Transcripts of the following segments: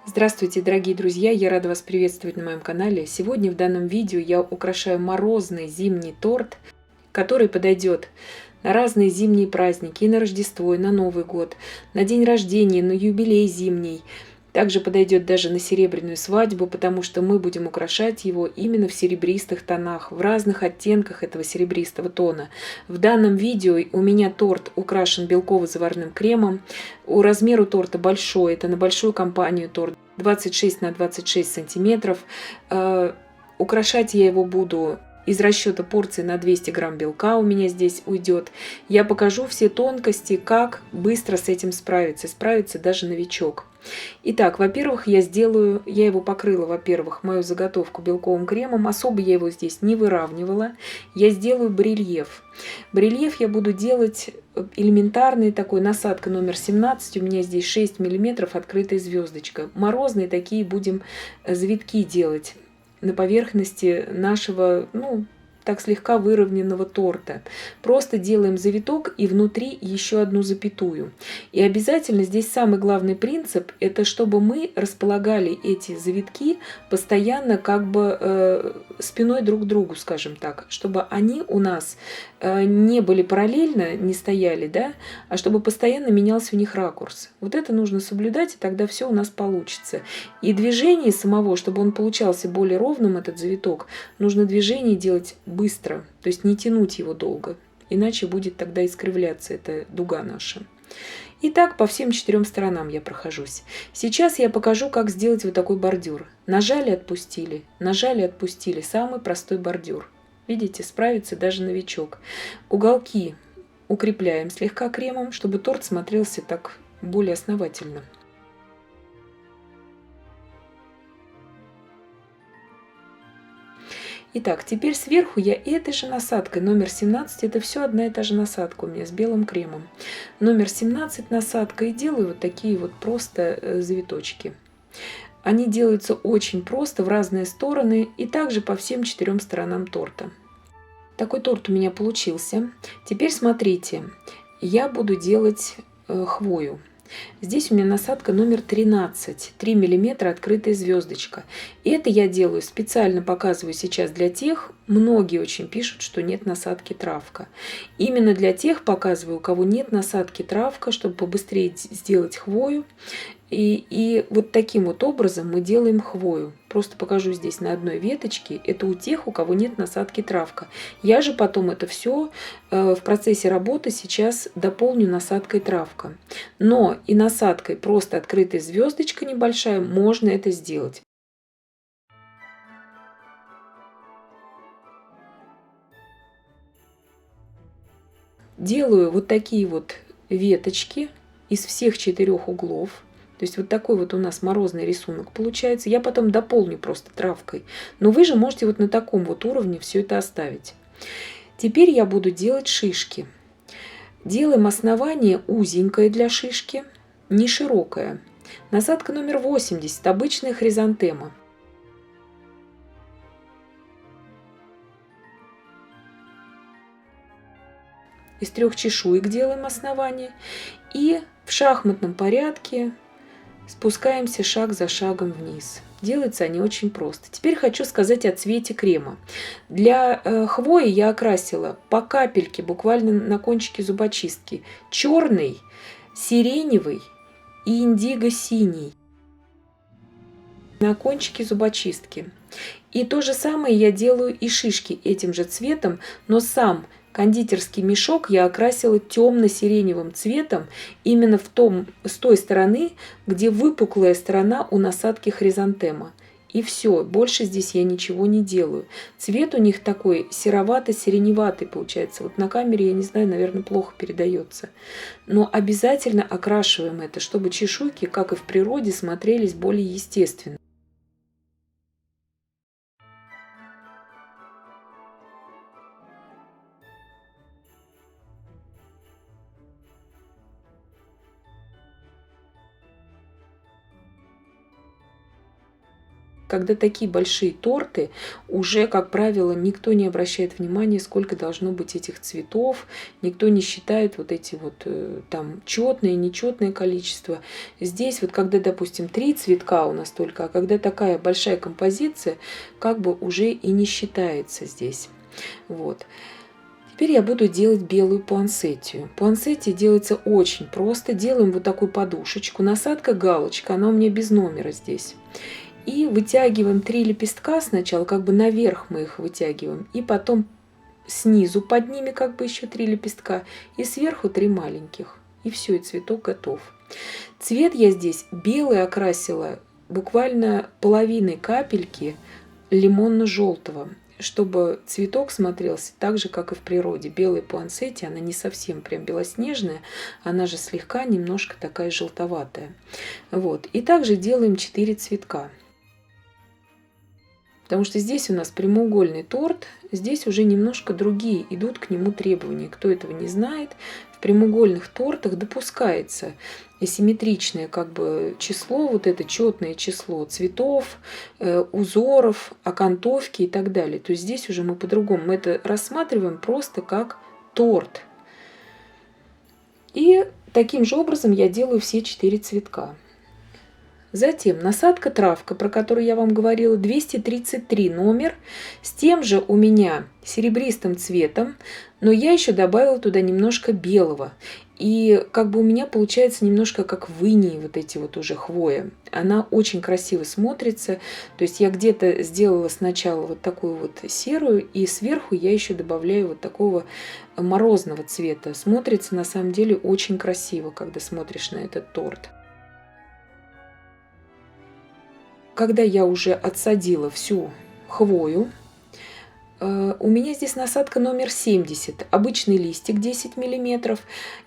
Здравствуйте, дорогие друзья! Я рада вас приветствовать на моем канале. Сегодня в данном видео я украшаю морозный зимний торт, который подойдет на разные зимние праздники, и на Рождество, и на Новый год, на день рождения, на юбилей зимний. Также подойдет даже на серебряную свадьбу, потому что мы будем украшать его именно в серебристых тонах, в разных оттенках этого серебристого тона. В данном видео у меня торт украшен белково-заварным кремом. Размер у торта большой, это на большую компанию торт, 26 на 26 сантиметров. Украшать я его буду из расчета порции на 200 грамм белка у меня здесь уйдет. Я покажу все тонкости, как быстро с этим справиться. Справится даже новичок. Итак, во-первых, я его покрыла, во-первых, мою заготовку белковым кремом. Особо я его здесь не выравнивала. Я сделаю барельеф. Барельеф я буду делать элементарный такой, насадка номер 17. У меня здесь 6 миллиметров, открытая звездочка. Морозные такие будем завитки делать на поверхности нашего, так слегка выровненного торта. Просто делаем завиток и внутри еще одну запятую. И обязательно здесь самый главный принцип, это чтобы мы располагали эти завитки постоянно как бы спиной друг к другу, скажем так, чтобы они у нас не были параллельно, не стояли, да, а чтобы постоянно менялся у них ракурс. Вот это нужно соблюдать, и тогда все у нас получится. И движение самого, чтобы он получался более ровным, этот завиток, нужно движение делать быстро, то есть не тянуть его долго, иначе будет тогда искривляться эта дуга наша. И так по всем 4 сторонам я прохожусь. Сейчас я покажу, как сделать вот такой бордюр. Нажали, отпустили, нажали, отпустили. Самый простой бордюр. Видите, справится даже новичок. Уголки укрепляем слегка кремом, чтобы торт смотрелся так более основательно. Итак, теперь сверху я этой же насадкой номер 17, это все одна и та же насадка у меня с белым кремом. Номер 17 насадка, и делаю вот такие вот просто завиточки. Они делаются очень просто в разные стороны и также по всем 4 сторонам торта. Такой торт у меня получился. Теперь смотрите, я буду делать хвою. Здесь у меня насадка номер 13, 3 мм открытая звездочка. И это я делаю специально, показываю сейчас для тех, многие очень пишут, что нет насадки травка. Именно для тех показываю, у кого нет насадки травка, чтобы побыстрее сделать хвою. И вот таким вот образом мы делаем хвою. Просто покажу здесь на одной веточке. Это у тех, у кого нет насадки травка. Я же потом это все в процессе работы сейчас дополню насадкой травка. Но и насадкой просто открытая звездочка небольшая можно это сделать. Делаю вот такие вот веточки из всех 4 углов. То есть вот такой вот у нас морозный рисунок получается. Я потом дополню просто травкой. Но вы же можете вот на таком вот уровне все это оставить. Теперь я буду делать шишки. Делаем основание узенькое для шишки, не широкое. Насадка номер 80, обычная хризантема. Из 3 чешуек делаем основание. И в шахматном порядке спускаемся шаг за шагом вниз. Делаются они очень просто. Теперь хочу сказать о цвете крема. Для хвои я окрасила по капельке, буквально на кончике зубочистки, черный, сиреневый и индиго-синий на кончике зубочистки. И то же самое я делаю и шишки этим же цветом, но сам кондитерский мешок я окрасила темно-сиреневым цветом именно с той стороны, где выпуклая сторона у насадки хризантема. И все, больше здесь я ничего не делаю. Цвет у них такой серовато-сиреневатый получается. Вот на камере, я не знаю, наверное, плохо передается. Но обязательно окрашиваем это, чтобы чешуйки, как и в природе, смотрелись более естественно. когда такие большие торты, уже, как правило, никто не обращает внимания, сколько должно быть этих цветов, никто не считает вот эти вот там четное и нечетное количество. Здесь вот когда, допустим, 3 цветка у нас только, а когда такая большая композиция, как бы уже и не считается здесь. Вот. Теперь я буду делать белую пуансеттию. Пуансеттия делается очень просто. Делаем вот такую подушечку. Насадка галочка, она у меня без номера здесь. И вытягиваем 3 лепестка сначала, как бы наверх мы их вытягиваем. И потом снизу под ними как бы еще 3 лепестка. И сверху 3 маленьких. И все, и цветок готов. Цвет я здесь белый окрасила буквально половиной капельки лимонно-желтого, чтобы цветок смотрелся так же, как и в природе. Белая пуансеттия, она не совсем прям белоснежная, она же слегка немножко такая желтоватая. Вот. И также делаем 4 цветка. Потому что здесь у нас прямоугольный торт, здесь уже немножко другие идут к нему требования. Кто этого не знает, в прямоугольных тортах допускается асимметричное как бы число, вот это четное число цветов, узоров, окантовки и так далее. То есть здесь уже мы по-другому. Мы это рассматриваем просто как торт. И таким же образом я делаю все 4 цветка. Затем насадка-травка, про которую я вам говорила, 233 номер, с тем же у меня серебристым цветом, но я еще добавила туда немножко белого. И как бы у меня получается немножко как в инии вот эти вот уже хвоя. Она очень красиво смотрится. То есть я где-то сделала сначала вот такую вот серую, и сверху я еще добавляю вот такого морозного цвета. Смотрится на самом деле очень красиво, когда смотришь на этот торт. Когда я уже отсадила всю хвою, у меня здесь насадка номер 70, обычный листик 10 мм.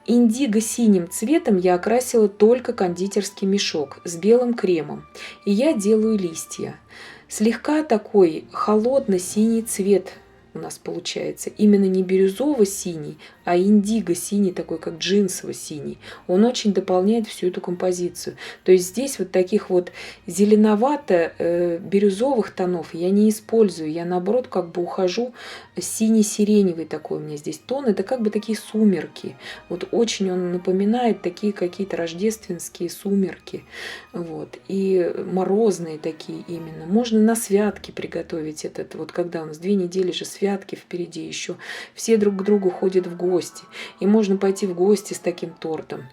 Индиго-синим цветом я окрасила только кондитерский мешок с белым кремом. И я делаю листья. Слегка такой холодно-синий цвет у нас получается. Именно не бирюзово-синий, а индиго-синий, такой как джинсово-синий. Он очень дополняет всю эту композицию. То есть здесь вот таких вот зеленовато-бирюзовых тонов я не использую. Я наоборот как бы ухожу синий-сиреневый такой у меня здесь тон. Это как бы такие сумерки. Вот очень он напоминает такие какие-то рождественские сумерки. Вот. И морозные такие именно. Можно на святки приготовить этот. Вот когда у нас 2 недели же святки впереди еще. Все друг к другу ходят в гости. И можно пойти в гости с таким тортом.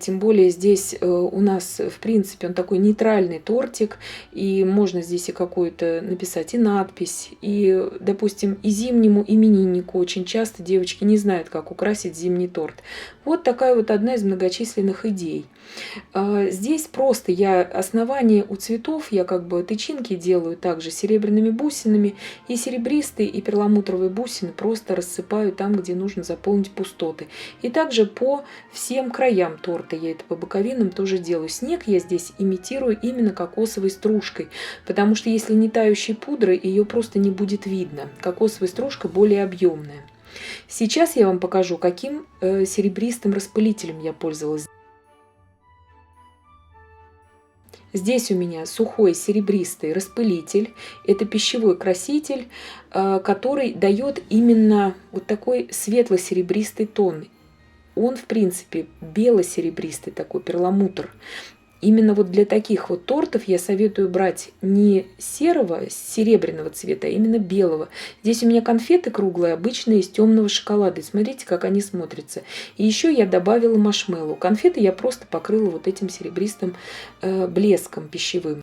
Тем более здесь у нас, в принципе, он такой нейтральный тортик. И можно здесь и какую-то написать и надпись. И, допустим, и зимнему имениннику очень часто девочки не знают, как украсить зимний торт. Вот такая вот одна из многочисленных идей. Здесь просто я основание у цветов, я как бы тычинки делаю также серебряными бусинами. И серебристые, и перламутровые бусины просто рассыпаю там, где нужно заполнить пустоты. И также по всем краям торта я это по боковинам тоже делаю. Снег я здесь имитирую именно кокосовой стружкой, потому что если не тающей пудрой, ее просто не будет видно. Кокосовая стружка более объемная. Сейчас я вам покажу, каким серебристым распылителем я пользовалась. Здесь у меня сухой серебристый распылитель. Это пищевой краситель, который дает именно вот такой светло-серебристый тон. Он, в принципе, бело-серебристый такой, перламутр. Именно вот для таких вот тортов я советую брать не серого, серебряного цвета, а именно белого. Здесь у меня конфеты круглые, обычные, из темного шоколада. И смотрите, как они смотрятся. И еще я добавила маршмеллоу. Конфеты я просто покрыла вот этим серебристым блеском пищевым.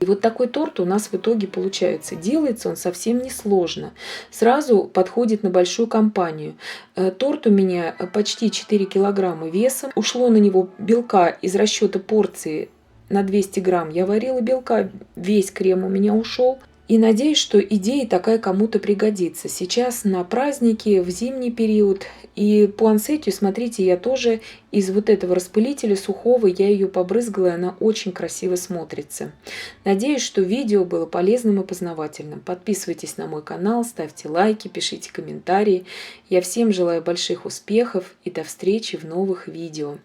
И вот такой торт у нас в итоге получается. Делается он совсем несложно. Сразу подходит на большую компанию. Торт у меня почти 4 килограмма весом. Ушло на него белка из расчета порции на 200 грамм. Я варила белка, весь крем у меня ушел. И надеюсь, что идея такая кому-то пригодится. Сейчас на праздники, в зимний период. И пуансеттию, смотрите, я тоже из вот этого распылителя сухого, я ее побрызгала, и она очень красиво смотрится. Надеюсь, что видео было полезным и познавательным. Подписывайтесь на мой канал, ставьте лайки, пишите комментарии. Я всем желаю больших успехов и до встречи в новых видео.